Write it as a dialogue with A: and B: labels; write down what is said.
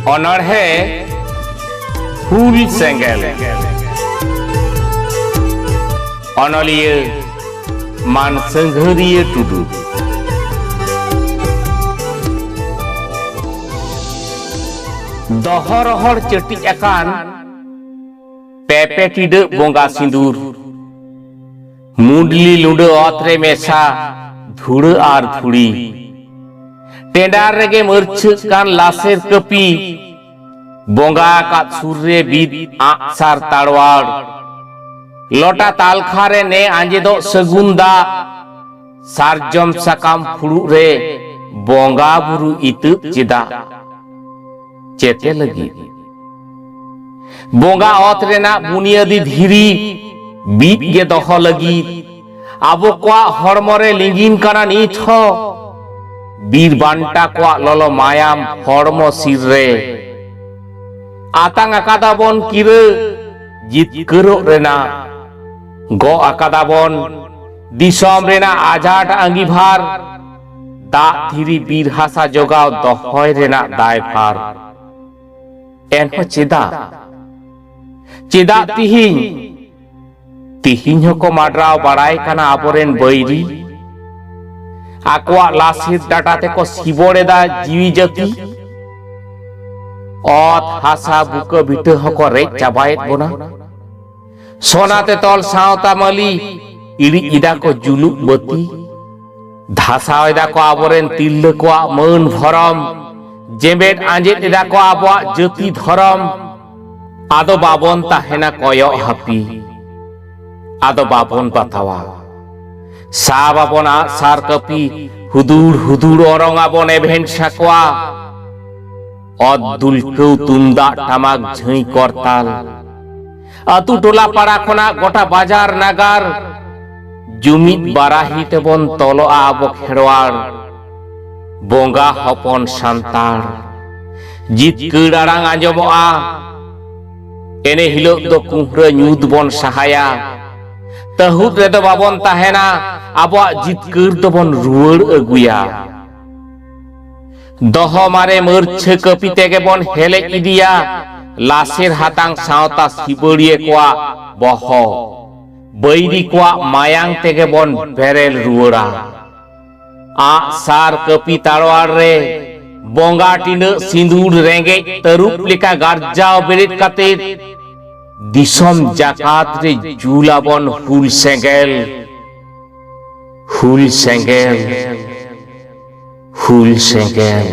A: অনড়হে হুল সেঙ্গেল অনলিয়ে মান সাংঘারিয়া টুডু দহরহর চেটি একান পেপেটিড বঙ্গা সিঁদুর মুডলি লুডো অত্রে মেশা ধুড় আর ধুড়ি টেন্ডার রেগে মরছুক কান লাশের কপি বঙ্গা কাত সুরে বিদ আসার তাড়ওয়াড় লটা তালখারে নে আঞ্জেদ সগুন দা সারজম সাকাম ফুড়ু রে বঙ্গা বুরু ইতুপ চেদা চেতে লাগি বঙ্গা অত রেনা বুনিয়াদি ধীরি বিদ গে দহ লাগি আবো কোয়া হড়মরে লিঙ্গিন কানা নিথ বীর বান্টা কোয়া ললো মায়াম হড়ম সির রে আতাং আকাদাবন কিরে জিতকরো রেনা গ আকাদাবন দিশম রেনা আজাট আঙ্গিভার দা ধীরি বীর হাসা জোগাও দহয় রেনা দায়ভার এনহ চেদা তিহিং হকো মাডরাও বাড়াই কানা আবরেন বৈরি আকোয়া লাশির ডাটাতে কো শিবড়েদা জিবি জাতি অত হাসা বুক বিটে হকো রে চাবায়েত বোনা সোনাতে তল সাঁওতা মালি ইড়ি ইদা কো জুলুক বতি ধাসাও এদা কো আবরেন তিল্লে কোয়া মন ভরম জেবেট আঞ্জেট এদা কো আবওয়া জাতি ধরম আদো বাবন তাহেনা কয় হাপি আদো বাবন পাতাওয়া সা বাবন সার কপি হুদুড় হুদুড় অরং আবন এভেন সাকোয়া অদ্দুল কেউ তুমদা টামাক ঝই করতাল আতু টোলা পাড়া খোনা গোটা বাজার নাগার জুমিত বারাহিত বন তল আব খেড়োয়াড় বঙ্গা হপন সান্তাল জিত কীড়ারাং আঞ্জমা এনে হিলোক দো কুহরে নিউদ বন সাহায়া তাহুদ রেদো বাবন তাহেনা আবওয়া জিতকর দবন রুয়ার আগুয়া দহ মারে মরছে কপি থেকে বন হেলে ইদিয়া লাশের হাতাং সাঁওতা শিবড়িয়ে কোয়া বহ বৈরি কোয়া মায়াং থেকে বন বেরেল রুয়ারা আ সার কপি তাড়ওয়ার রে বঙ্গা টিনে সিঁদুর রেঙ্গে তরুপ লেখা গার্জাও বেরিত কাতে দিশম জাকাত রে জুলাবন হুল সেঙ্গেল হুল সেঙ্গেল হুল সেঙ্গেল।